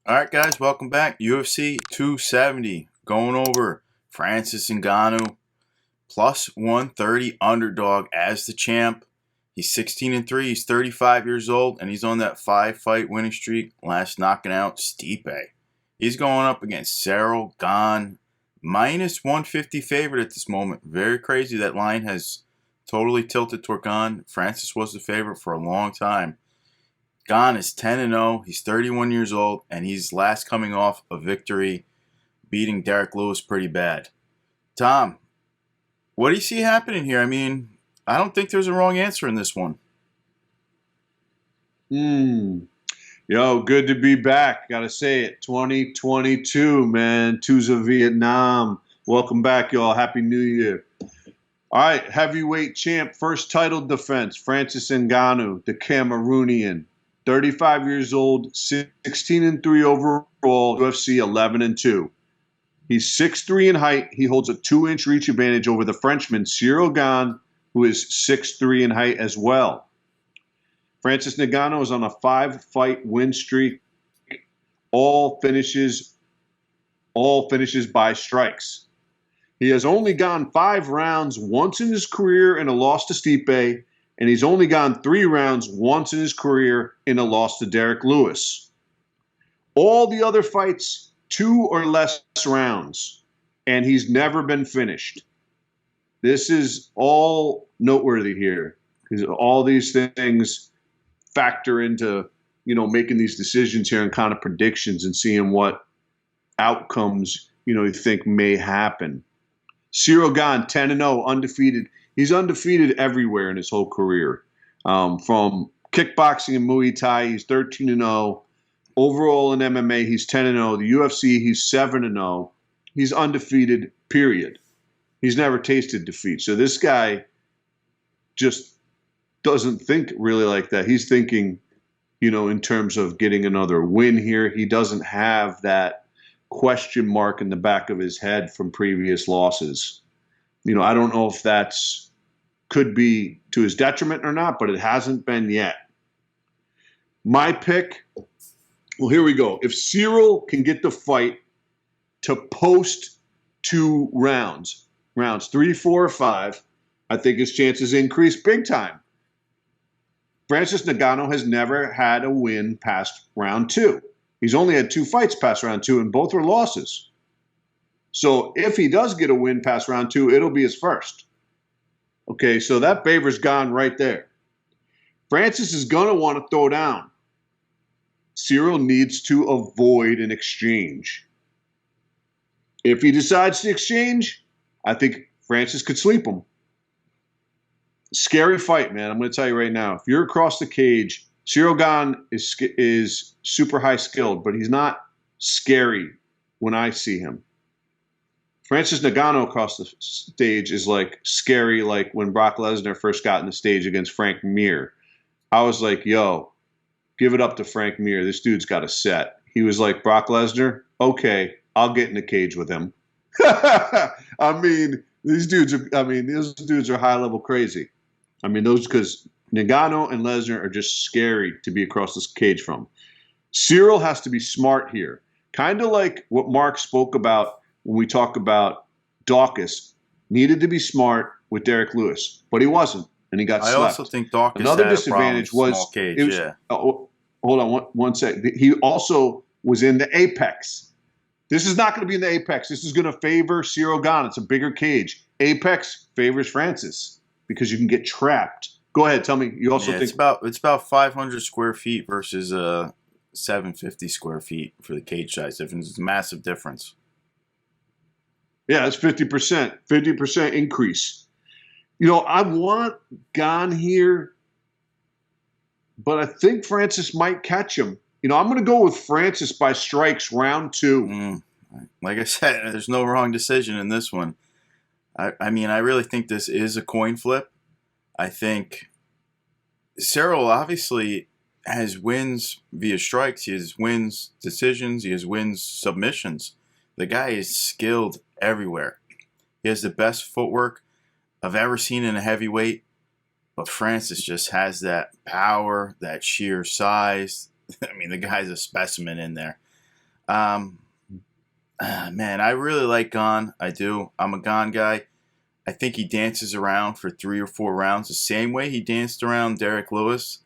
All right, guys, welcome back. UFC 270, going over Francis Ngannou, plus 130 underdog as the champ. He's 16-3. He's 35 years old, and he's on that 5-fight winning streak. Last knocking out Stipe. He's going up against Cyril Gane, minus 150 favorite at this moment. Very crazy. That line has totally tilted toward Gane. Francis was the favorite for a long time. Gane is 10-0. He's 31 years old, and he's last coming off a victory, beating Derek Lewis pretty bad. Tom, what do you see happening here? I mean, I don't think there's a wrong answer in this one. Yo, good to be back. Gotta say it. 2022, man. Two's of Vietnam. Welcome back, y'all. Happy New Year. All right, heavyweight champ, first title defense, Francis Ngannou, the Cameroonian. 35 years old, 16-3 overall, UFC 11-2. He's 6'3" in height. He holds a 2-inch reach advantage over the Frenchman Cyril Gane, who is 6'3" in height as well. Francis Ngannou is on a 5-fight win streak. All finishes by strikes. He has only gone 5 rounds once in his career in a loss to Stipe, and he's only gone 3 rounds once in his career in a loss to Derek Lewis. All the other fights, 2 or less rounds, and he's never been finished. This is all noteworthy here, because all these things factor into, making these decisions here and kind of predictions and seeing what outcomes, you think may happen. Cyril Gane, 10-0, undefeated. He's undefeated everywhere in his whole career. From kickboxing and Muay Thai, he's 13-0. Overall in MMA, he's 10-0. The UFC, he's 7-0. He's undefeated, period. He's never tasted defeat. So this guy just doesn't think really like that. He's thinking, in terms of getting another win here. He doesn't have that question mark in the back of his head from previous losses. I don't know if that's could be to his detriment or not, but it hasn't been yet. My pick, well, here we go. If Cyril can get the fight to post 2 rounds 3, 4, or 5, I think his chances increase big time. Francis Ngannou has never had a win past round 2. He's only had 2 fights past round 2, and both were losses. So if he does get a win past round 2, it'll be his first. Okay, so that favor's gone right there. Francis is going to want to throw down. Cyril needs to avoid an exchange. If he decides to exchange, I think Francis could sleep him. Scary fight, man. I'm going to tell you right now. If you're across the cage, Cyril Gane is super high skilled, but he's not scary when I see him. Francis Ngannou across the stage is like scary, like when Brock Lesnar first got in the stage against Frank Mir. I was like, yo, give it up to Frank Mir. This dude's got a set. He was like, Brock Lesnar, okay, I'll get in the cage with him. Those dudes are high-level crazy. Because Ngannou and Lesnar are just scary to be across this cage from. Cyril has to be smart here. Kind of like what Mark spoke about when we talk about Dawkins, needed to be smart with Derek Lewis, but he wasn't, and he got slept. I also think Dawkins Another had disadvantage a problem with was small cage, it was, yeah. Hold on one sec. He also was in the Apex. This is not going to be in the Apex. This is going to favor Cyril Gane. It's a bigger cage. Apex favors Francis because you can get trapped. Go ahead, tell me. You also think it's about 500 square feet versus 750 square feet for the cage size difference. It's a massive difference. Yeah, it's 50%. 50% increase. I want Gane here, but I think Francis might catch him. I'm going to go with Francis by strikes round 2. Like I said, there's no wrong decision in this one. I really think this is a coin flip. I think Cyril obviously has wins via strikes. He has wins decisions. He has wins submissions. The guy is skilled everywhere. He has the best footwork I've ever seen in a heavyweight. But Francis just has that power, that sheer size. The guy's a specimen in there. Man, I really like Gon. I do. I'm a Gon guy. I think he dances around for 3 or 4 rounds the same way he danced around Derek Lewis.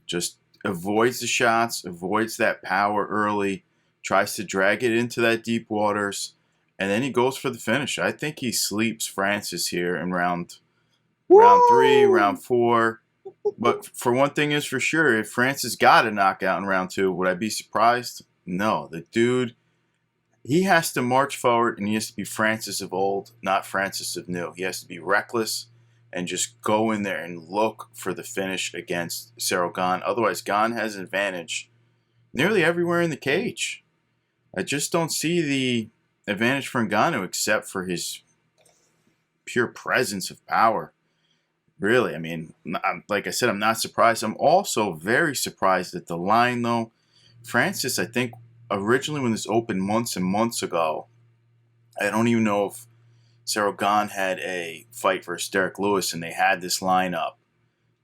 Just avoids the shots, avoids that power early, tries to drag it into that deep waters, and then he goes for the finish. I think he sleeps Francis here in round 3, round 4. But for one thing is for sure, if Francis got a knockout in round 2, would I be surprised? No. The dude, he has to march forward, and he has to be Francis of old, not Francis of new. He has to be reckless and just go in there and look for the finish against Ciryl Gane. Otherwise, Gane has an advantage nearly everywhere in the cage. I just don't see the advantage for Ngannou except for his pure presence of power. Really, I mean, like I said, I'm not surprised. I'm also very surprised at the line, though. Francis, I think, originally when this opened months and months ago, I don't even know if Ciryl Gane had a fight versus Derek Lewis, and they had this lineup.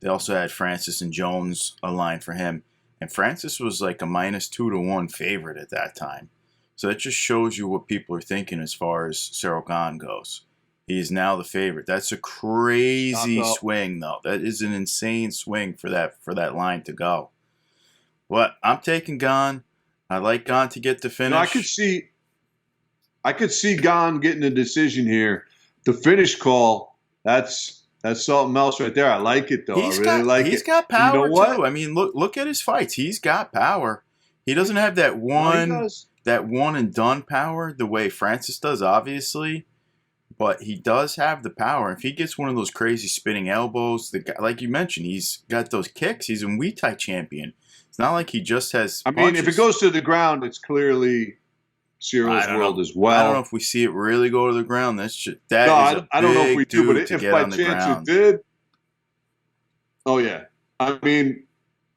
They also had Francis and Jones a line for him. And Francis was like a -2 to 1 favorite at that time. So that just shows you what people are thinking as far as Ciryl Gane goes. He is now the favorite. That's a crazy swing, though. That is an insane swing for that line to go. But I'm taking Gane. I like Gane to get the finish. No, I could see Gane getting a decision here. The finish call, that's something else right there. I like it, though. He's got power, too. I mean, look at his fights. He's got power. He doesn't have that one and done power the way Francis does, obviously. But he does have the power. If he gets one of those crazy spinning elbows, the guy, like you mentioned, he's got those kicks. He's a Muay Thai champion. It's not like he just has punches. I mean, if it goes to the ground, it's clearly Cyril's world as well. I don't know if we see it really go to the ground. I don't know if we do, but if by chance it did, oh yeah. I mean,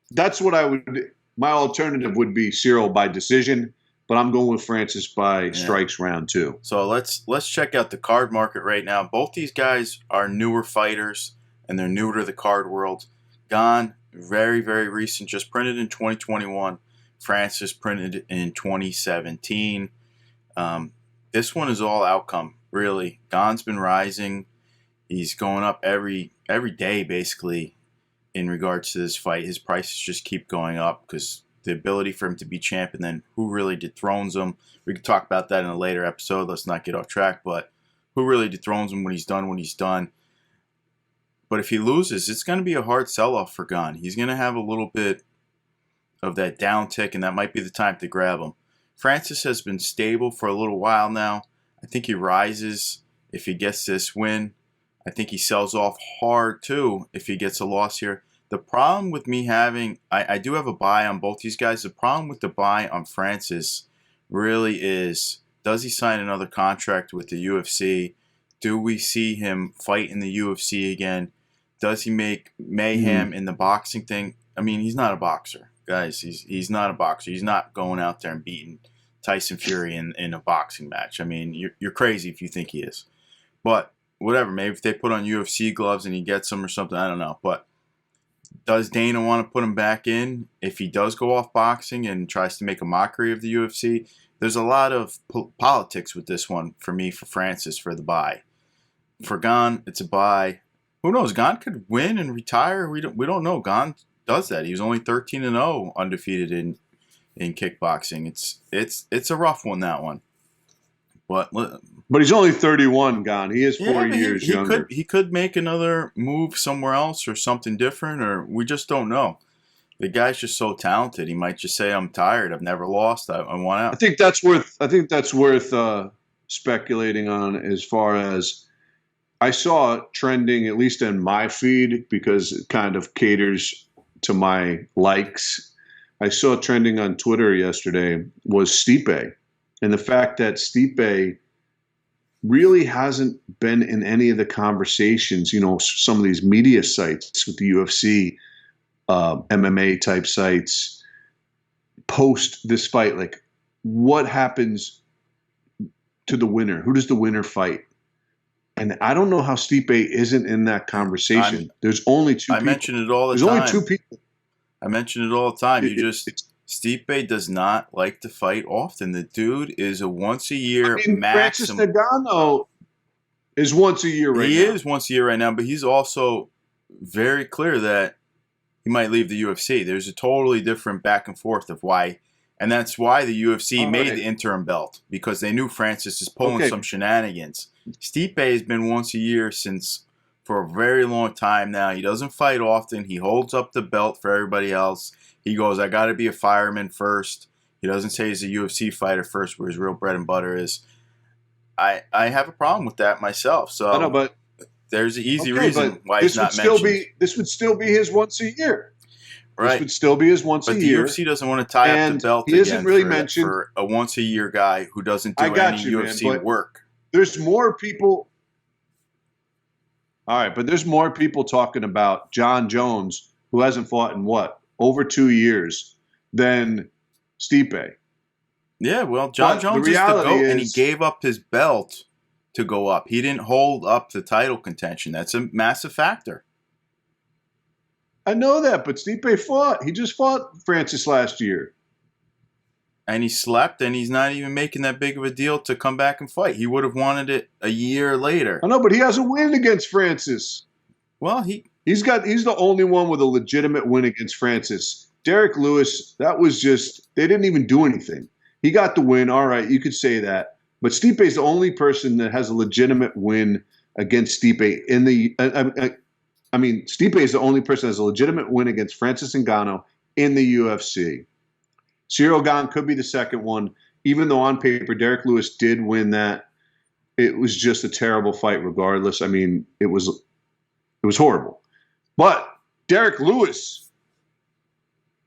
that's what I would. My alternative would be Ciryl by decision, but I'm going with Francis by strikes round 2. So let's check out the card market right now. Both these guys are newer fighters, and they're newer to the card world. Gane, very, very recent, just printed in 2021. Francis printed in 2017. This one is all outcome, really. Gane's been rising. He's going up every day, basically, in regards to this fight. His prices just keep going up because the ability for him to be champ and then who really dethrones him. We could talk about that in a later episode. Let's not get off track, but who really dethrones him when he's done. But if he loses, it's going to be a hard sell-off for Gane. He's going to have a little bit of that down tick, and that might be the time to grab him. Francis has been stable for a little while now. I think he rises if he gets this win. I think he sells off hard, too, if he gets a loss here. The problem with me having, I do have a buy on both these guys. The problem with the buy on Francis really is, does he sign another contract with the UFC? Do we see him fight in the UFC again? Does he make mayhem in the boxing thing? I mean, he's not a boxer, guys. He's not a boxer. He's not going out there and beating Tyson Fury in a boxing match. I mean, you're crazy if you think he is. But whatever, maybe if they put on UFC gloves and he gets them or something, I don't know. But does Dana want to put him back in if he does go off boxing and tries to make a mockery of the UFC? There's a lot of politics with this one for me, for Francis, for the buy. For Gane, it's a buy. Who knows? Gane could win and retire. We don't know. Gane does that. He was only 13-0 undefeated in kickboxing. It's a rough one, that one. But he's only 31, Gane. He is 4 years younger. He could make another move somewhere else or something different, or we just don't know. The guy's just so talented. He might just say, "I'm tired. I've never lost. I want out." I think that's worth speculating on. As far as I saw it trending, at least in my feed, because it kind of caters to my likes. I saw trending on Twitter yesterday was Stipe. And the fact that Stipe really hasn't been in any of the conversations, some of these media sites with the UFC, MMA type sites, post this fight, like what happens to the winner? Who does the winner fight? And I don't know how Stipe isn't in that conversation. There's only 2 people. I mention it all the time. There's only 2 people. I mention it all the time. Stipe does not like to fight often. The dude is a once-a-year Francis maximum. Ngannou is once a year right now. He is once a year right now, but he's also very clear that he might leave the UFC. There's a totally different back and forth of why, and that's why the UFC made the interim belt, because they knew Francis is pulling some shenanigans. Stipe has been once a year for a very long time now. He doesn't fight often. He holds up the belt for everybody else. He goes, I got to be a fireman first. He doesn't say he's a UFC fighter first, where his real bread and butter is. I have a problem with that myself. So I know, but there's an easy reason why he's not mentioned. This would still be his once a year. Right. This would still be his once a year. But the UFC doesn't want to tie up the belt he isn't really mentioned for a once a year guy who doesn't do any UFC work. There's more people. All right, but there's more people talking about Jon Jones, who hasn't fought in over 2 years, than Stipe. Yeah, well, Jon Jones is the GOAT, and he gave up his belt to go up. He didn't hold up the title contention. That's a massive factor. I know that, but Stipe fought. He just fought Francis last year. And he slept, and he's not even making that big of a deal to come back and fight. He would have wanted it a year later. I know, but he has a win against Francis. Well, he's the only one with a legitimate win against Francis. Derek Lewis, that was just, they didn't even do anything. He got the win. All right, you could say that. But Stipe is the only person that has a legitimate win against Stipe in the. Stipe is the only person that has a legitimate win against Francis Ngannou in the UFC. Ciryl Gane could be the second one, even though on paper Derek Lewis did win that. It was just a terrible fight, regardless. I mean, it was horrible. But Derek Lewis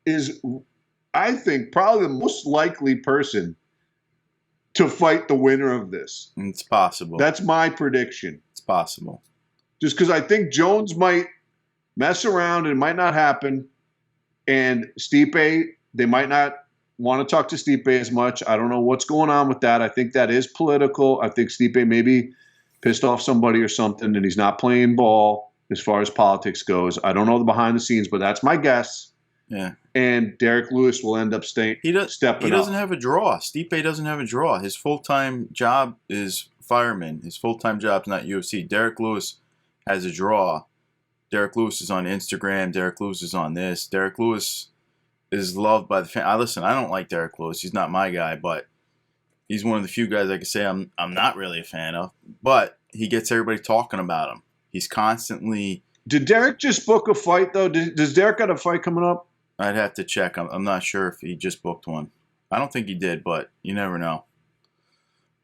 is, I think, probably the most likely person to fight the winner of this. It's possible. That's my prediction. It's possible. Just because I think Jones might mess around and it might not happen. And Stipe, they might not want to talk to Stipe as much. I don't know what's going on with that. I think that is political. I think Stipe maybe pissed off somebody or something, and he's not playing ball as far as politics goes. I don't know the behind the scenes, but that's my guess. Yeah. And Derek Lewis will end up stepping up. He doesn't have a draw. Stipe doesn't have a draw. His full-time job is fireman. His full-time job's not UFC. Derek Lewis has a draw. Derek Lewis is on Instagram. Derek Lewis is on this. Derek Lewis is loved by the fan. Listen, I don't like Derek Lewis. He's not my guy, but he's one of the few guys I can say I'm not really a fan of. But he gets everybody talking about him. He's constantly. Did Derek just book a fight though? Does Derek got a fight coming up? I'd have to check. I'm not sure if he just booked one. I don't think he did, but you never know.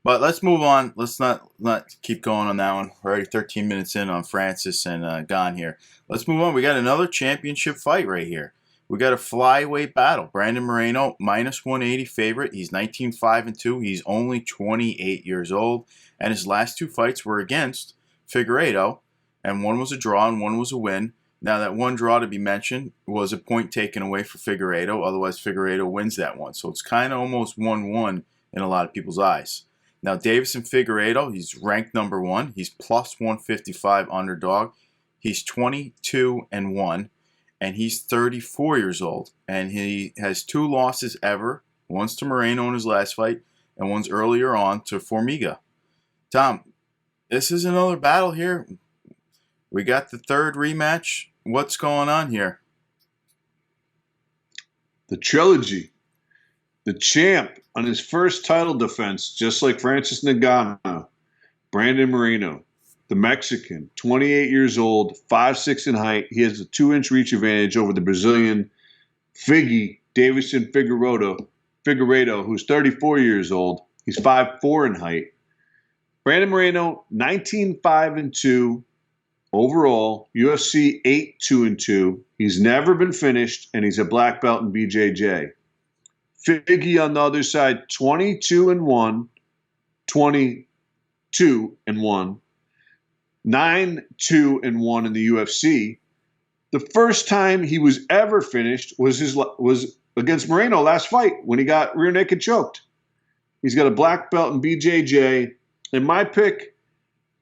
But let's move on. Let's not keep going on that one. We're already 13 minutes in on Francis and Gane here. Let's move on. We got another championship fight right here. We got a flyweight battle. Brandon Moreno, minus 180 favorite. He's 19-5-2. He's only 28 years old. And his last two fights were against Figuerato. And one was a draw and one was a win. Now, that one draw, to be mentioned, was a point taken away for Figueiredo. Otherwise, Figueiredo wins that one. So it's kind of almost 1-1 in a lot of people's eyes. Now, Davidson Figuerato, he's ranked number 1. He's plus 155 underdog. He's 22-1, and he's 34 years old. And he has 2 losses ever. One's to Moreno in his last fight, and one's earlier on to Formiga. Tom, this is another battle here. We got the third rematch. What's going on here? The trilogy. The champ on his first title defense, just like Francis Ngannou, Brandon Moreno, the Mexican, 28 years old, 5'6" in height. He has a 2-inch reach advantage over the Brazilian Davidson Figuerato, who's 34 years old. He's 5'4" in height. Brandon Moreno, 19-5-2. Overall, UFC 8-2-2. He's never been finished, and he's a black belt in BJJ. Figgy on the other side, 22-1, 22-1, 9-2-1 in the UFC. The first time he was ever finished was against Moreno last fight when he got rear naked choked. He's got a black belt in BJJ, and my pick.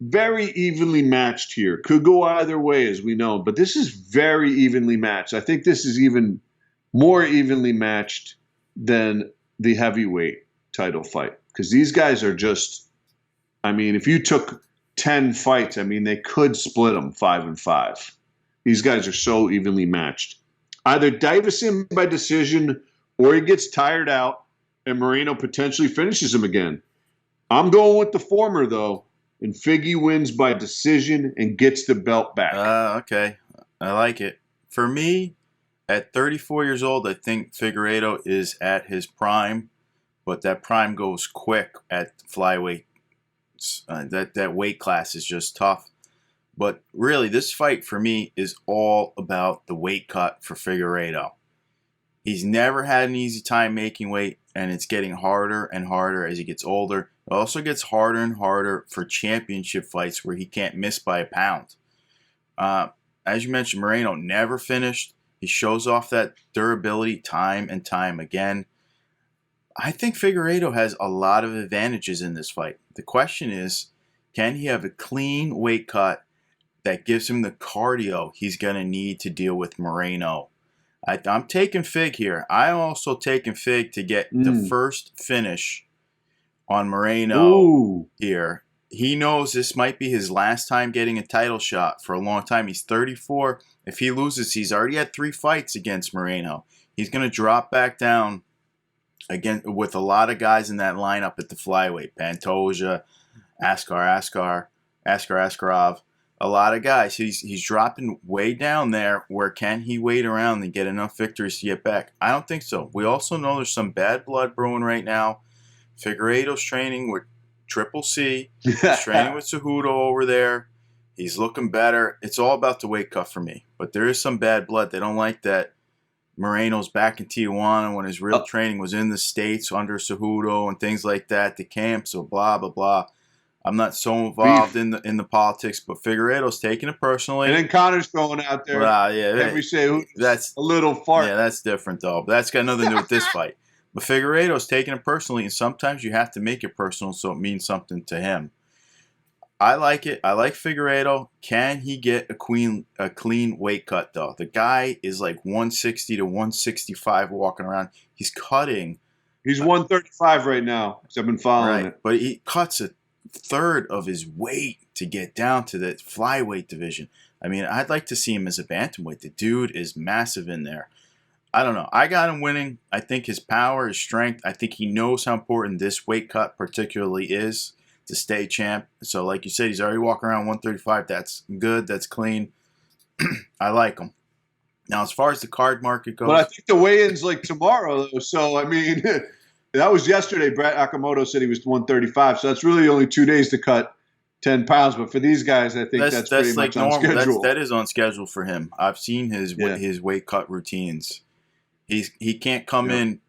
Very evenly matched here. Could go either way, as we know, but this is very evenly matched. I think this is even more evenly matched than the heavyweight title fight. Because these guys are just, I mean, if you took 10 fights, I mean, they could split them 5-5. These guys are so evenly matched. Either Davidson by decision or he gets tired out and Moreno potentially finishes him again. I'm going with the former, though, and Figgy wins by decision and gets the belt back. Okay. I like it. For me, at 34 years old, I think Figueiredo is at his prime, but that prime goes quick at flyweight. That weight class is just tough. But really, this fight for me is all about the weight cut for Figueiredo. He's never had an easy time making weight, and it's getting harder and harder as he gets older. It also gets harder and harder for championship fights where he can't miss by a pound. As you mentioned, Moreno never finished. He shows off that durability time and time again. I think Figueiredo has a lot of advantages in this fight. The question is, can he have a clean weight cut that gives him the cardio he's going to need to deal with Moreno? I'm taking Fig here. I'm also taking Fig to get the first finish on Moreno here. He knows this might be his last time getting a title shot for a long time. He's 34. If he loses, he's already had 3 fights against Moreno. He's going to drop back down again with a lot of guys in that lineup at the flyweight. Pantoja, Askarov. A lot of guys. He's dropping way down there. Where can he wait around and get enough victories to get back? I don't think so. We also know there's some bad blood brewing right now. Figueiredo's training with Triple C. He's training with Cejudo over there. He's looking better. It's all about the weight cut for me. But there is some bad blood. They don't like that Moreno's back in Tijuana when his real training was in the States under Cejudo and things like that. The camps, so blah, blah, blah. I'm not so involved in the politics, but Figueiredo's taking it personally. And then Connor's going out there. Every say that's a little fart. Yeah, that's different though. But that's got nothing to do with this fight. But Figueiredo's taking it personally, and sometimes you have to make it personal so it means something to him. I like it. I like Figueiredo. Can he get a clean weight cut though? The guy is like 160 to 165 walking around. He's cutting. He's 135 right now. I've been following it. But he cuts a third of his weight to get down to the flyweight division. I mean, I'd like to see him as a bantamweight. The dude is massive in there. I don't know. I got him winning. I think his power, his strength, I think he knows how important this weight cut particularly is to stay champ. So like you said, he's already walking around 135. That's good. That's clean. I like him. Now, as far as the card market goes. But I think the weigh-in's like tomorrow, though. So, I mean, that was yesterday. Brett Akamoto said he was 135. So that's really only 2 days to cut 10 pounds. But for these guys, I think that's pretty much on schedule. That is on schedule for him. I've seen his weight cut routines. He can't come in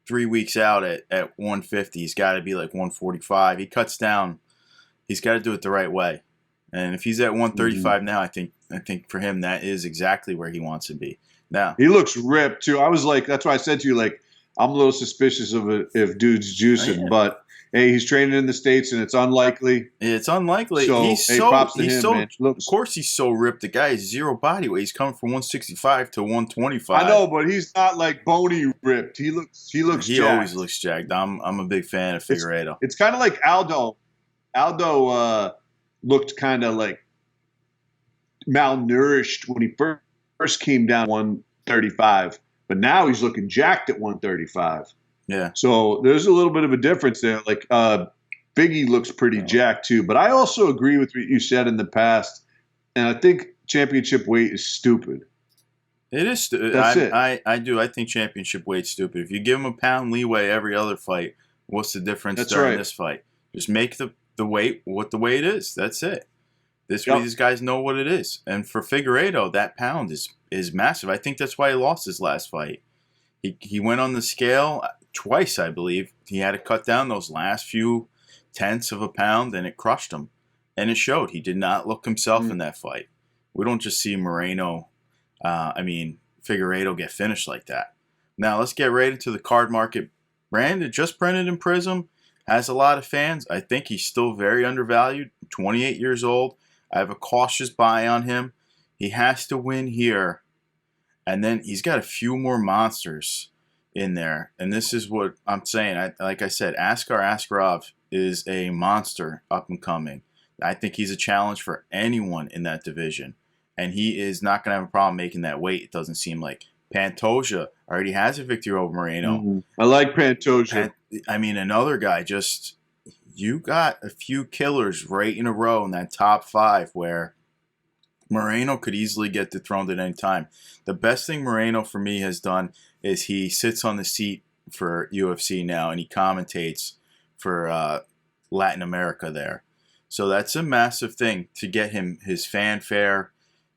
3 weeks out at 150. He's got to be like 145. He cuts down. He's got to do it the right way. And if he's at 135 now, I think for him that is exactly where he wants to be. Now he looks ripped too. I was like, that's why I said to you, like, I'm a little suspicious of it if dude's juicing, but hey, he's training in the States and it's unlikely. It's unlikely. So, props to him, man. Of course he's so ripped. The guy is zero body weight. He's coming from 165 to 125. I know, but he's not like bony ripped. He looks He jacked. always looks jacked. I'm a big fan of Figueiredo. It's kind of like Aldo. Aldo looked kind of like malnourished when he first came down 135, but now he's looking jacked at 135. Yeah. So there's a little bit of a difference there. Like Biggie looks pretty jacked too, but I also agree with what you said in the past, and I think championship weight is stupid. It is stupid. That's it. I do. I think championship weight's stupid. If you give him a pound leeway every other fight, what's the difference during this fight? Just make the weight what the weight is. That's it. This way, these guys know what it is. And for Figueiredo, that pound is massive. I think that's why he lost his last fight. He went on the scale twice, I believe. He had to cut down those last few tenths of a pound, and it crushed him. And it showed. He did not look himself in that fight. We don't just see Figueiredo get finished like that. Now, let's get right into the card market. Brandon, just printed in Prism, has a lot of fans. I think he's still very undervalued, 28 years old. I have a cautious buy on him. He has to win here. And then he's got a few more monsters in there. And this is what I'm saying. Like I said, Askar Askarov is a monster up and coming. I think he's a challenge for anyone in that division. And he is not going to have a problem making that weight, it doesn't seem like. Pantoja already has a victory over Moreno. Mm-hmm. I like Pantoja. Another guy, just you got a few killers right in a row in that top 5 where Moreno could easily get dethroned at any time. The best thing Moreno for me has done is he sits on the seat for UFC now and he commentates for Latin America there. So that's a massive thing to get him his fanfare,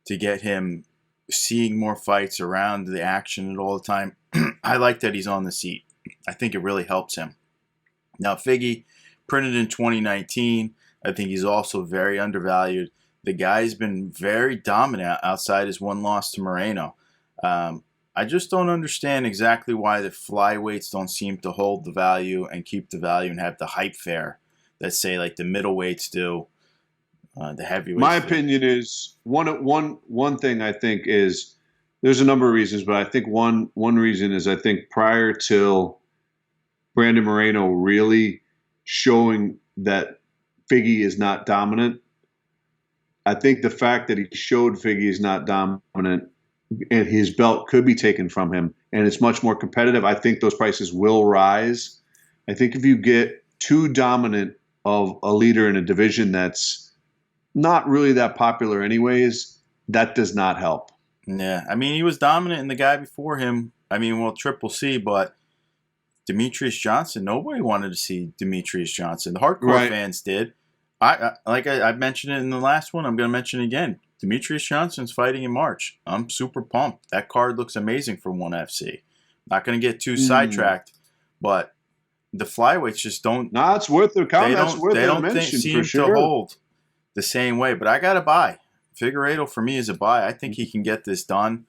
to get him seeing more fights around the action and all the time. I like that he's on the seat. I think it really helps him. Now, Figgy, printed in 2019. I think he's also very undervalued. The guy's been very dominant outside his one loss to Moreno. I just don't understand exactly why the flyweights don't seem to hold the value and keep the value and have the hype fair that, say, like the middleweights do, the heavyweights. My opinion is one thing I think is there's a number of reasons, but I think one reason is I think prior till Brandon Moreno really showing that Figgy is not dominant, I think the fact that he showed Figgy is not dominant and his belt could be taken from him and it's much more competitive, I think those prices will rise. I think if you get too dominant of a leader in a division that's not really that popular anyways, that does not help. Yeah, I mean, he was dominant in the guy before him. I mean, well, Triple C, but Demetrius Johnson, nobody wanted to see Demetrius Johnson. The hardcore fans did. I mentioned it in the last one. I'm going to mention it again. Demetrius Johnson's fighting in March. I'm super pumped. That card looks amazing for ONE FC. Not going to get too sidetracked, but the flyweights just don't. No, it's worth the comment. They don't seem to hold the same way. But I got to buy. Figuerato for me is a buy. I think he can get this done.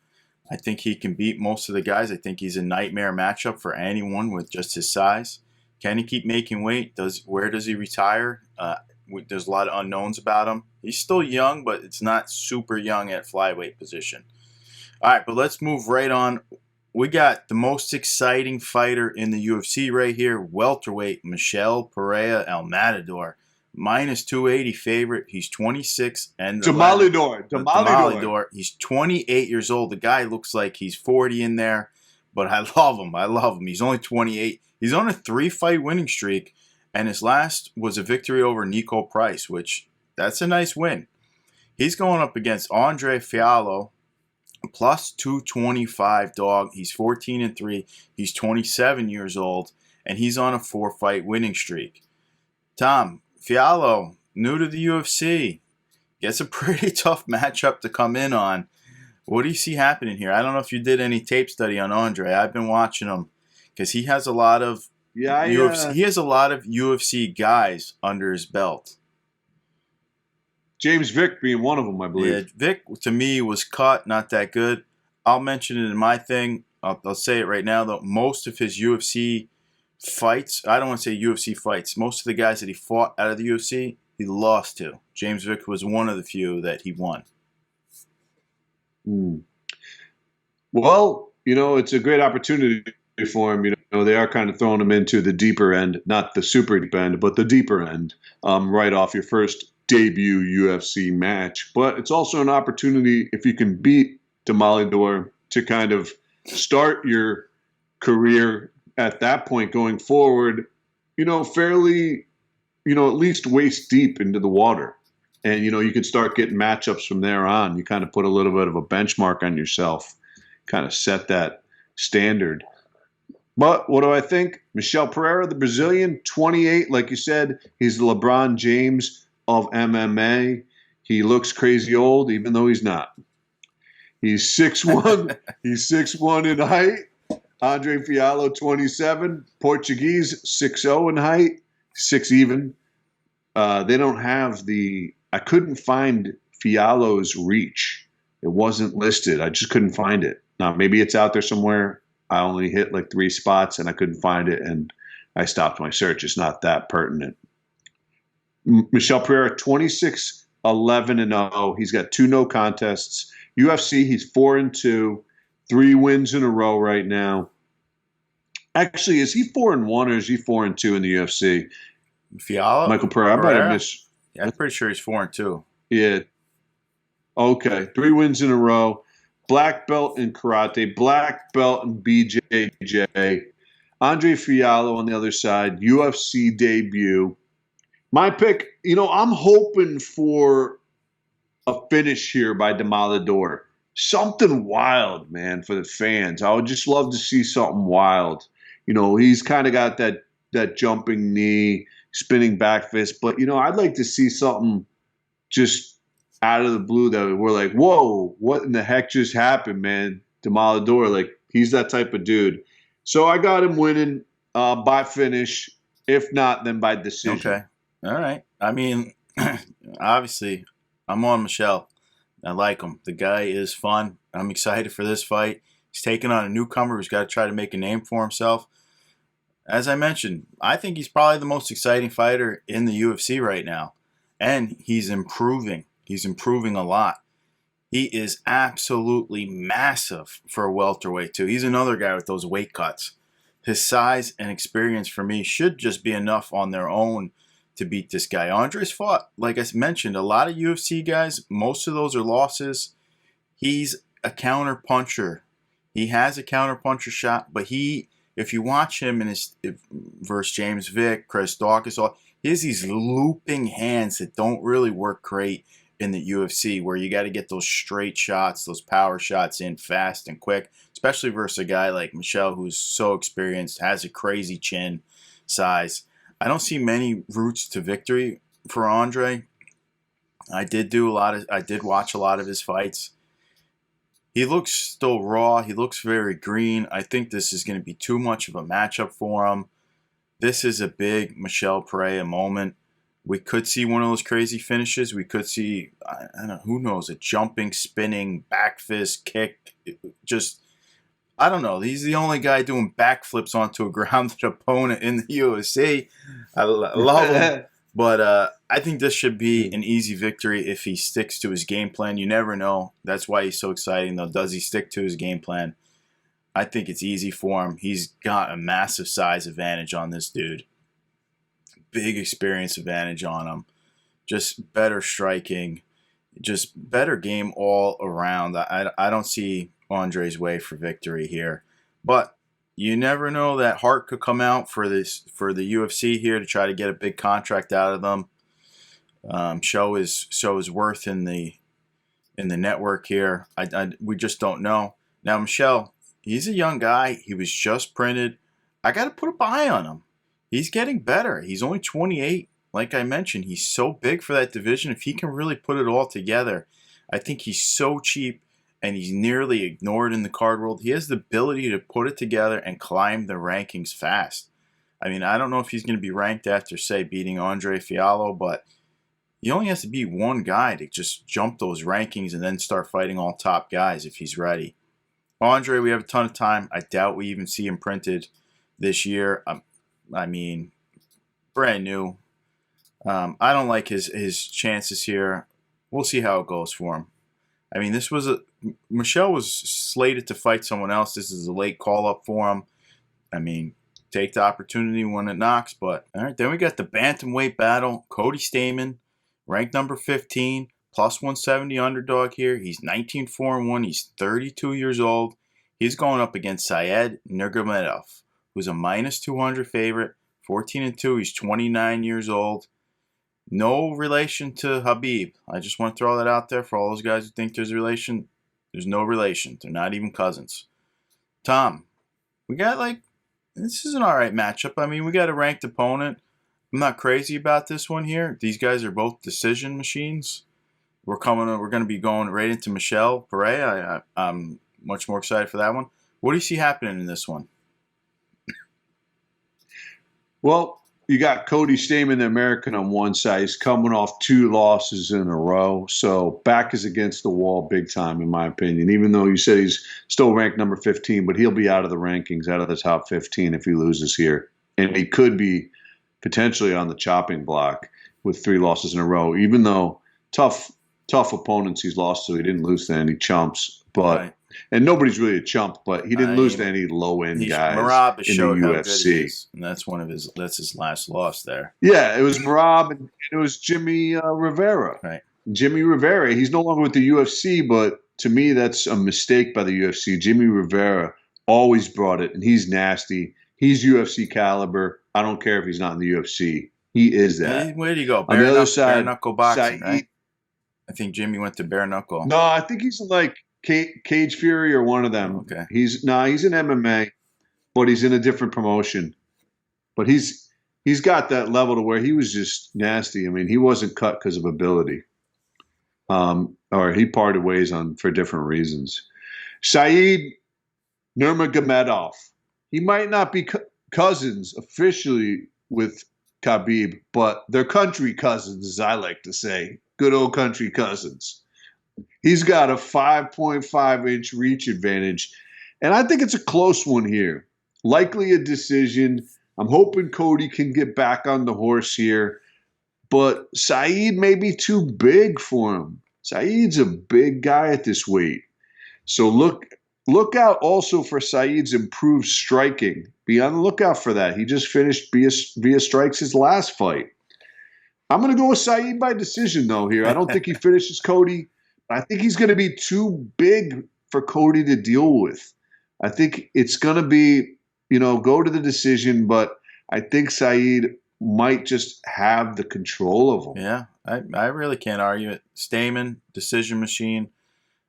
I think he can beat most of the guys. I think he's a nightmare matchup for anyone with just his size. Can he keep making weight? Where does he retire? There's a lot of unknowns about him. He's still young, but it's not super young at flyweight position. All right, but let's move right on. We got the most exciting fighter in the UFC right here, welterweight Michel Pereira El Matador. Minus 280 favorite. He's 26 and Demolidor. He's 28 years old. The guy looks like he's 40 in there, but I love him. He's only 28. He's on a 3-fight winning streak, and his last was a victory over Nico Price, which that's a nice win. He's going up against Andre Fialo, plus 225 dog. He's 14-3. He's 27 years old, and he's on a 4-fight winning streak. Tom, Fialo, new to the UFC, gets a pretty tough matchup to come in on. What do you see happening here? I don't know if you did any tape study on Andre. I've been watching him because he has a lot of UFC. He has a lot of UFC guys under his belt. James Vick being one of them, I believe. Yeah, Vick to me was cut, not that good. I'll mention it in my thing. I'll say it right now though. Most of his UFC fights, I don't want to say UFC fights, most of the guys that he fought out of the UFC, he lost to. James Vick was one of the few that he won. Well, it's a great opportunity for him. They are kind of throwing him into the deeper end, not the super deep end, but the deeper end, right off your first debut UFC match. But it's also an opportunity, if you can beat Demolidor, to kind of start your career at that point going forward, fairly, at least waist deep into the water. And, you can start getting matchups from there on. You kind of put a little bit of a benchmark on yourself, kind of set that standard. But what do I think? Michel Pereira, the Brazilian, 28, like you said, he's the LeBron James of MMA. He looks crazy old, even though he's not. He's 6'1". He's 6'1" in height. Andre Fialo, 27. Portuguese, 6'0" in height, 6 even. They don't have I couldn't find Fialo's reach. It wasn't listed. I just couldn't find it. Now, maybe it's out there somewhere. I only hit like 3 spots and I couldn't find it, and I stopped my search. It's not that pertinent. Michel Pereira, 26-11-0. He's got 2 no contests. UFC, he's 4-2. 3 wins in a row right now. Actually, is he 4-1 or is he 4-2 in the UFC? Fialo, Michael Pereira. I might have Pereira. missed. Yeah, I'm pretty sure he's 4-2. Yeah. Okay. 3 wins in a row. Black belt in karate, black belt in BJJ. Andre Fialo on the other side, UFC debut. My pick, I'm hoping for a finish here by Demolador. Something wild, man, for the fans. I would just love to see something wild. He's kind of got that jumping knee, spinning back fist, but I'd like to see something just out of the blue that we're like, whoa, what in the heck just happened, man? Demolador, like he's that type of dude. So I got him winning by finish. If not, then by decision. Okay. All right. I mean, obviously, I'm on Michelle. I like him. The guy is fun. I'm excited for this fight. He's taking on a newcomer who's got to try to make a name for himself. As I mentioned, I think he's probably the most exciting fighter in the UFC right now. And he's improving. He's improving a lot. He is absolutely massive for a welterweight, too. He's another guy with those weight cuts. His size and experience, for me, should just be enough on their own to beat this guy. Andre's fought, like I mentioned, a lot of UFC guys. Most of those are losses. He's a counter puncher. He has a counter puncher shot, but if you watch him in his versus James Vick, Chris Dawkins, he has these looping hands that don't really work great in the UFC, where you got to get those straight shots, those power shots in fast and quick, especially versus a guy like Michel, who's so experienced, has a crazy chin size. I don't see many routes to victory for Andre. I did watch a lot of his fights. He looks still raw. He looks very green. I think this is going to be too much of a matchup for him. This is a big Michel Pereira moment. We could see one of those crazy finishes. We could see, I don't know, who knows, a jumping, spinning, back fist, kick. I don't know. He's the only guy doing backflips onto a grounded opponent in the UFC. I love him. But I think this should be an easy victory if he sticks to his game plan. You never know. That's why he's so exciting, though. Does he stick to his game plan? I think it's easy for him. He's got a massive size advantage on this dude. Big experience advantage on him. Just better striking. Just better game all around. I don't see Andre's way for victory here. But you never know, that heart could come out for the UFC here to try to get a big contract out of them. Show his worth in the network here. We just don't know. Now Michel, he's a young guy. He was just printed. I got to put a buy on him. He's getting better. He's only 28. Like I mentioned, he's so big for that division. If he can really put it all together, I think he's so cheap and he's nearly ignored in the card world. He has the ability to put it together and climb the rankings fast. I mean, I don't know if he's going to be ranked after, say, beating Andre Fialo, but he only has to beat one guy to just jump those rankings and then start fighting all top guys if he's ready. Andre, we have a ton of time. I doubt we even see him printed this year. I mean, brand new. I don't like his chances here. We'll see how it goes for him. I mean, Michel was slated to fight someone else. This is a late call-up for him. I mean, take the opportunity when it knocks. But, all right, then we got the bantamweight battle. Cody Stamann, ranked number 15, plus 170 underdog here. He's 19-4-1. He's 32 years old. He's going up against Syed Nurmagomedov, who's a minus 200 favorite, 14-2. He's 29 years old. No relation to Habib. I just want to throw that out there for all those guys who think there's a relation. There's no relation. They're not even cousins. Tom, this is an all right matchup. I mean, we got a ranked opponent. I'm not crazy about this one here. These guys are both decision machines. We're going to be going right into Michel Pereira. I'm much more excited for that one. What do you see happening in this one? Well, you got Cody Stamann, the American, on one side. He's coming off 2 losses in a row. So back is against the wall big time, in my opinion, even though you said he's still ranked number 15, but he'll be out of the rankings, out of the top 15 if he loses here. And he could be potentially on the chopping block with 3 losses in a row, even though tough opponents he's lost to. He didn't lose to any chumps. But And nobody's really a chump, but he didn't lose to any low-end guys Merab in the showed how good he UFC. is, and that's his last loss there. Yeah, it was Merab and it was Jimmy Rivera. Right. Jimmy Rivera, he's no longer with the UFC, but to me, that's a mistake by the UFC. Jimmy Rivera always brought it, and he's nasty. He's UFC caliber. I don't care if he's not in the UFC. He is that. Hey, where do you go? On the other side, bare knuckle boxing, Syed, right? I think Jimmy went to bare knuckle. No, I think he's like Cage Fury or one of them. Okay. He's in MMA, but he's in a different promotion. But he's got that level to where he was just nasty. I mean, he wasn't cut because of ability. Or he parted ways for different reasons. Syed Nurmagomedov. He might not be cousins officially with Khabib, but they're country cousins, as I like to say. Good old country cousins. He's got a 5.5-inch reach advantage, and I think it's a close one here. Likely a decision. I'm hoping Cody can get back on the horse here, but Syed may be too big for him. Syed's a big guy at this weight. So look out also for Syed's improved striking. Be on the lookout for that. He just finished via strikes his last fight. I'm going to go with Syed by decision, though, here. I don't think he finishes Cody. I think he's going to be too big for Cody to deal with. I think it's going to be, go to the decision, but I think Syed might just have the control of him. Yeah, I really can't argue it. Stamen, decision machine,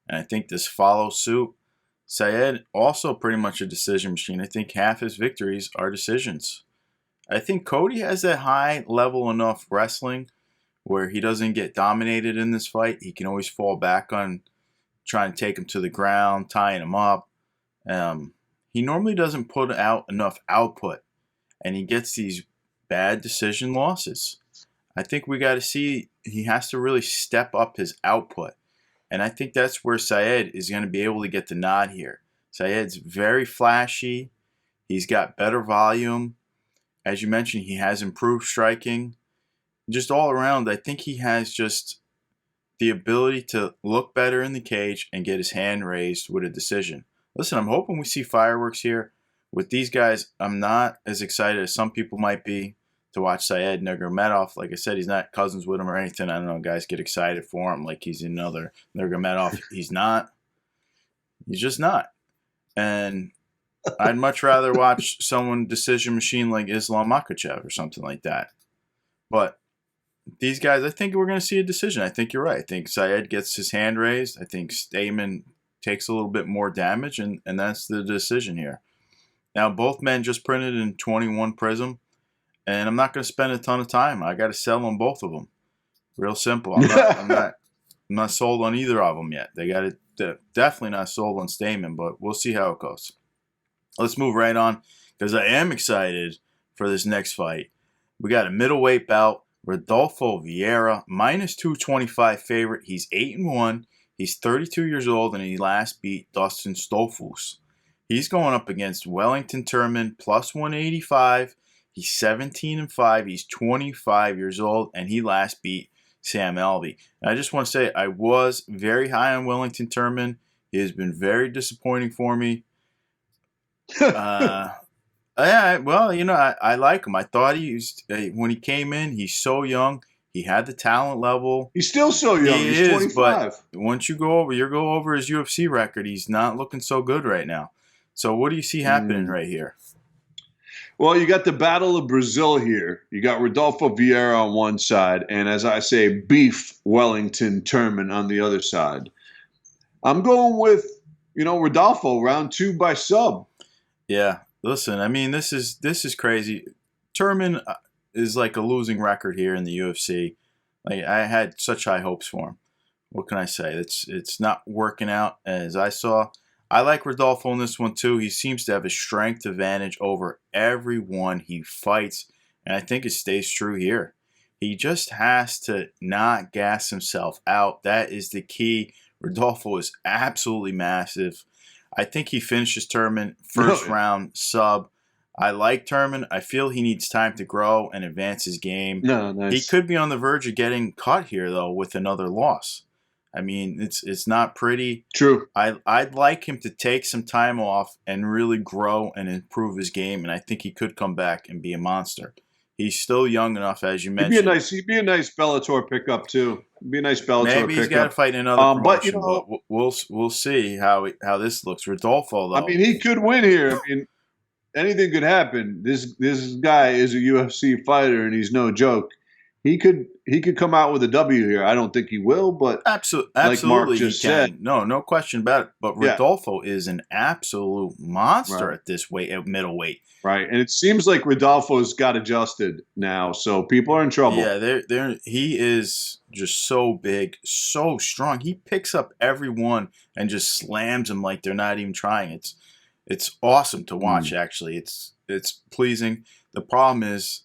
and I think this follows suit. Syed, also pretty much a decision machine. I think half his victories are decisions. I think Cody has that high level enough wrestling where he doesn't get dominated in this fight. He can always fall back on trying to take him to the ground, tying him up. He normally doesn't put out enough output, and he gets these bad decision losses. I think we got to see he has to really step up his output. And I think that's where Syed is going to be able to get the nod here. Syed's very flashy. He's got better volume. As you mentioned, he has improved striking. Just all around, I think he has just the ability to look better in the cage and get his hand raised with a decision. Listen, I'm hoping we see fireworks here. With these guys, I'm not as excited as some people might be to watch Syed Nurmagomedov. Like I said, he's not cousins with him or anything. I don't know, guys get excited for him like he's another Nurmagomedov. He's not. He's just not. And I'd much rather watch someone decision machine like Islam Makhachev or something like that. But these guys, I think we're going to see a decision. I think you're right. I think Syed gets his hand raised. I think Stamen takes a little bit more damage, and that's the decision here. Now, both men just printed in 21 Prism, and I'm not going to spend a ton of time. I got to sell on both of them. Real simple. I'm not sold on either of them yet. They got it. Definitely not sold on Stamen, but we'll see how it goes. Let's move right on because I am excited for this next fight. We got a middleweight bout. Rodolfo Vieira, minus 225 favorite. He's 8-1. He's 32 years old, and he last beat Dustin Stolfus. He's going up against Wellington Turman, plus 185. He's 17-5. He's 25 years old, and he last beat Sam Alvey. And I just want to say I was very high on Wellington Turman. He has been very disappointing for me. Yeah, well, I like him. I thought when he came in, he's so young. He had the talent level. He's still so young. He's 25. But once you go over his UFC record, he's not looking so good right now. So what do you see happening right here? Well, you got the Battle of Brazil here. You got Rodolfo Vieira on one side, and as I say, Beef Wellington Turman on the other side. I'm going with, Rodolfo, round 2 by sub. Yeah. Listen, I mean, this is crazy. Turman is like a losing record here in the UFC. Like, I had such high hopes for him. What can I say? It's not working out as I saw. I like Rodolfo in this one too. He seems to have a strength advantage over everyone he fights, and I think it stays true here. He just has to not gas himself out. That is the key. Rodolfo is absolutely massive. I think he finishes Turman first round sub. I like Turman. I feel he needs time to grow and advance his game. No, nice. He could be on the verge of getting cut here, though, with another loss. I mean, it's not pretty. True. I'd like him to take some time off and really grow and improve his game, and I think he could come back and be a monster. He's still young enough, as you mentioned. He'd be a nice Bellator pickup too. He'd be a nice Bellator pickup. Maybe he's got to fight in another promotion, but we'll see how this looks. Rodolfo, though. I mean, he could win here. I mean, anything could happen. This guy is a UFC fighter, and he's no joke. He could come out with a W here. I don't think he will, but absolutely, like Mark just said, no question about it. But Rodolfo is an absolute monster at this weight, at middleweight. Right, and it seems like Rodolfo's got adjusted now, so people are in trouble. Yeah, he is just so big, so strong. He picks up everyone and just slams them like they're not even trying. It's awesome to watch. Actually, it's pleasing. The problem is,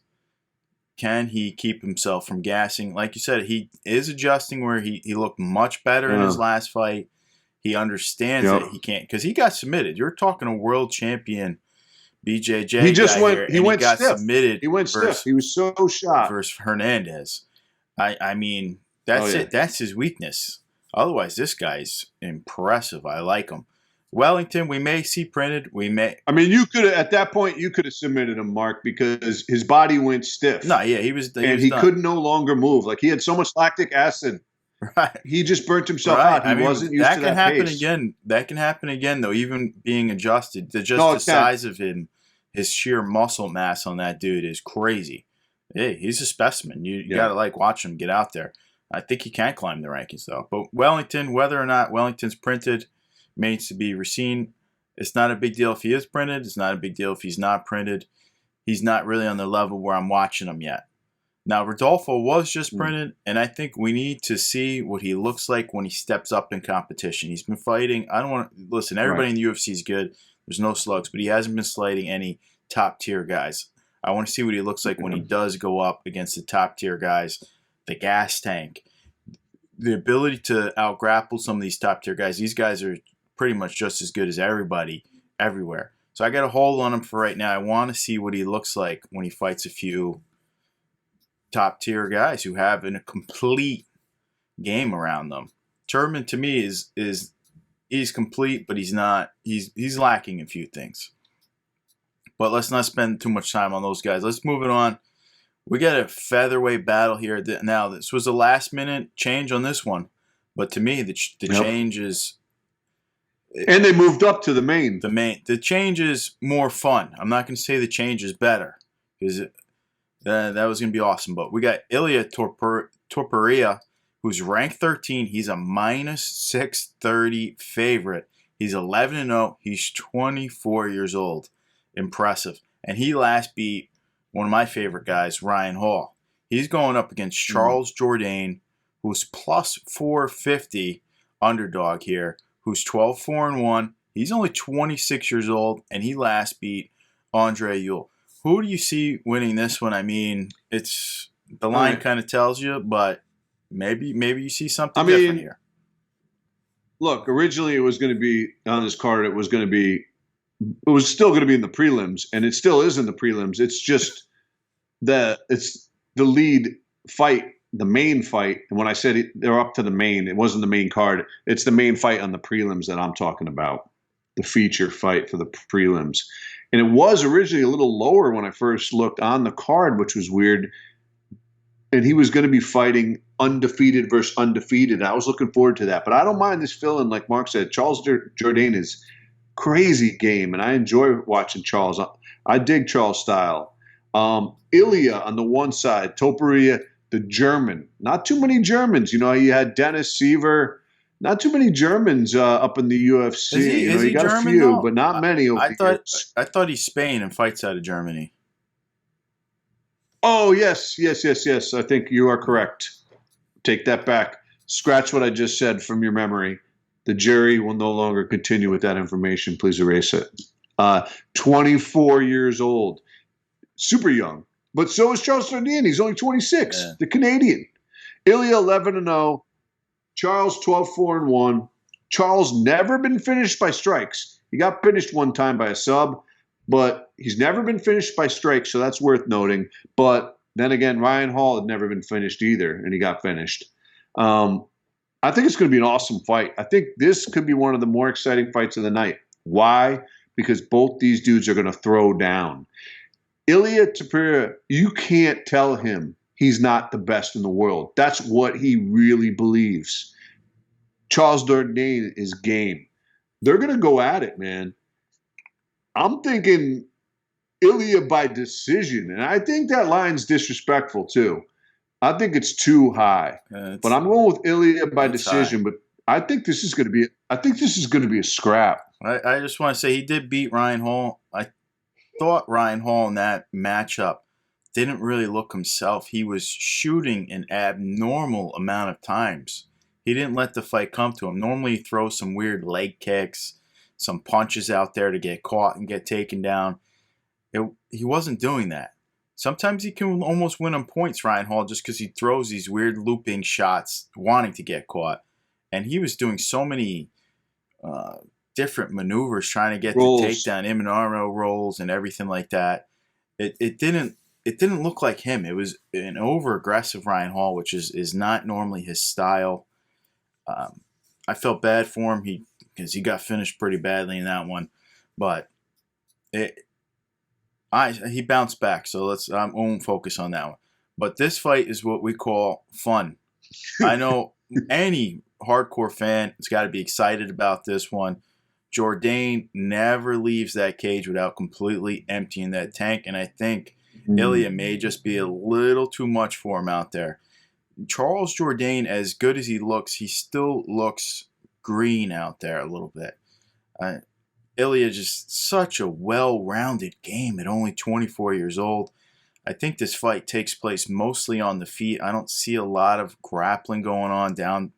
can he keep himself from gassing? Like you said, he is adjusting where he looked much better in his last fight. He understands that he can't, because he got submitted. You're talking a world champion BJJ. He just went. He got stiff. Submitted. He went stiff. He was so shot versus Hernandez. I mean, that's it. That's his weakness. Otherwise, this guy's impressive. I like him. Wellington, we may see printed. We may. I mean, you could at that point you could have submitted him, Mark, because his body went stiff. No, yeah, he was could no longer move. Like he had so much lactic acid. Right. He just burnt himself out. He wasn't used to that happen pace. again. That can happen again, though. Even being adjusted, the size of him, his sheer muscle mass on that dude is crazy. Hey, he's a specimen. You gotta watch him get out there. I think he can climb the rankings though. But Wellington, whether or not Wellington's printed, remains to be seen. It's not a big deal if he is printed. It's not a big deal if he's not printed. He's not really on the level where I'm watching him yet. Now, Rodolfo was just printed, and I think we need to see what he looks like when he steps up in competition. He's been fighting. I don't want to listen. Everybody in the UFC is good. There's no slugs, but he hasn't been slating any top tier guys. I want to see what he looks like when he does go up against the top tier guys, the gas tank, the ability to out grapple some of these top tier guys. These guys are pretty much just as good as everybody everywhere. So I got a hold on him for right now. I want to see what he looks like when he fights a few top tier guys who have a complete game around them. Turman to me he's complete, but he's not. He's lacking a few things. But let's not spend too much time on those guys. Let's move it on. We got a featherweight battle here. Now, this was a last-minute change on this one. But to me, the change is... And they moved up to the main. The change is more fun. I'm not going to say the change is better, because that was going to be awesome. But we got Ilia Topuria, who's ranked 13. He's a minus 630 favorite. He's 11-0. He's 24 years old. Impressive. And he last beat one of my favorite guys, Ryan Hall. He's going up against Charles Jourdain, who's plus 450 underdog here, who's 12-4-1. He's only 26 years old, and he last beat Andre Ewell. Who do you see winning this one? I mean, it's the line kind of tells you, but maybe you see something different here. Look, originally it was going to be on this card. It was still going to be in the prelims, and it still is in the prelims. It's just it's the lead fight, the main fight. And when I said they're up to the main, it wasn't the main card. It's the main fight on the prelims that I'm talking about, the feature fight for the prelims. And it was originally a little lower when I first looked on the card, which was weird. And he was going to be fighting undefeated versus undefeated. I was looking forward to that. But I don't mind this fill-in, like Mark said. Charles Jourdain is crazy game, and I enjoy watching Charles. I dig Charles' style. Ilia on the one side, Topuria, the German. Not too many Germans. You had Dennis Seaver. Not too many Germans up in the UFC. Is he got German, a few, though? but not many over here. I thought he's Spain and fights out of Germany. Oh, yes. I think you are correct. Take that back. Scratch what I just said from your memory. The jury will no longer continue with that information. Please erase it. 24 years old. Super young. But so is Charles Jourdain. He's only 26. The Canadian. Ilia 11-0. Charles 12-4-1. Charles never been finished by strikes. He got finished one time by a sub, but he's never been finished by strikes, so that's worth noting. But then again, Ryan Hall had never been finished either, and he got finished. I I think it's going to be an awesome fight. I think this could be one of the more exciting fights of the night. Why? Because both these dudes are going to throw down. Ilia Topuria, you can't tell him he's not the best in the world. That's what he really believes. Charles Jourdain is game. They're going to go at it, man. I'm thinking Ilia by decision, and I think that line's disrespectful too. I think it's too high. But I'm going with Ilia by decision. High. But I think this is going to be. I think this is going to be a scrap. I just want to say he did beat Ryan Hall. I thought Ryan Hall in that matchup didn't really look himself. He was shooting an abnormal amount of times. He didn't let the fight come to him. Normally he throws some weird leg kicks, some punches out there to get caught and get taken down. He wasn't doing that. Sometimes he can almost win on points, Ryan Hall, just because he throws these weird looping shots wanting to get caught. And he was doing so many different maneuvers trying to get rolls. The takedown, Imanaro rolls and everything like that. It didn't look like him. It was an over-aggressive Ryan Hall, which is not normally his style. I felt bad for him because he got finished pretty badly in that one. But he bounced back, so I won't focus on that one. But this fight is what we call fun. I know any hardcore fan has got to be excited about this one. Jourdain never leaves that cage without completely emptying that tank, and I think Ilia may just be a little too much for him out there. Charles Jourdain, as good as he still looks green out there a little bit. Ilia just such a well-rounded game at only 24 years old. I think this fight takes place mostly on the feet. I don't see a lot of grappling going on down,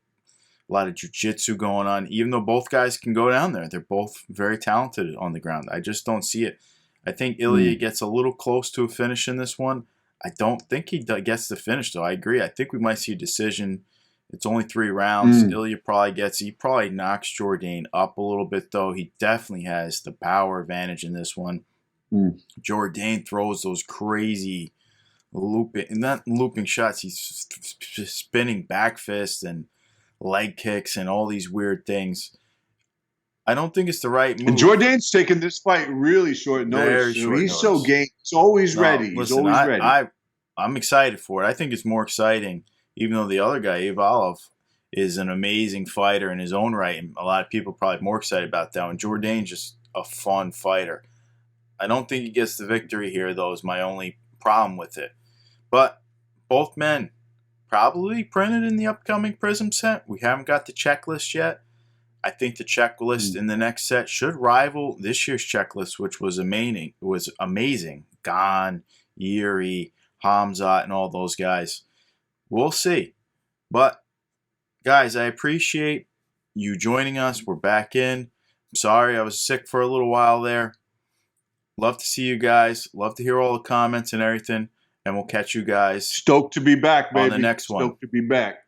a lot of jiu-jitsu going on, even though both guys can go down there. They're both very talented on the ground. I just don't see it. I think Ilia gets a little close to a finish in this one. I don't think he gets the finish, though. I agree. I think we might see a decision. It's only 3 rounds. Ilia he probably knocks Jourdain up a little bit, though. He definitely has the power advantage in this one. Jourdain throws those crazy looping shots. He's spinning back fists and leg kicks and all these weird things. I don't think it's the right move. And Jourdain's taking this fight really short notice. He's notice. So game. He's always ready. Listen, he's always ready. I'm excited for it. I think it's more exciting, even though the other guy, Fialo, is an amazing fighter in his own right. And a lot of people are probably more excited about that one. Jourdain's just a fun fighter. I don't think he gets the victory here, though, is my only problem with it. But both men probably printed in the upcoming Prism set. We haven't got the checklist yet. I think the checklist in the next set should rival this year's checklist, which was amazing. It was amazing. Gane, Yuri, Hamzat, and all those guys. We'll see. But, guys, I appreciate you joining us. We're back in. I'm sorry I was sick for a little while there. Love to see you guys. Love to hear all the comments and everything. And we'll catch you guys. Stoked to be back, baby. On the next one. Stoked to be back.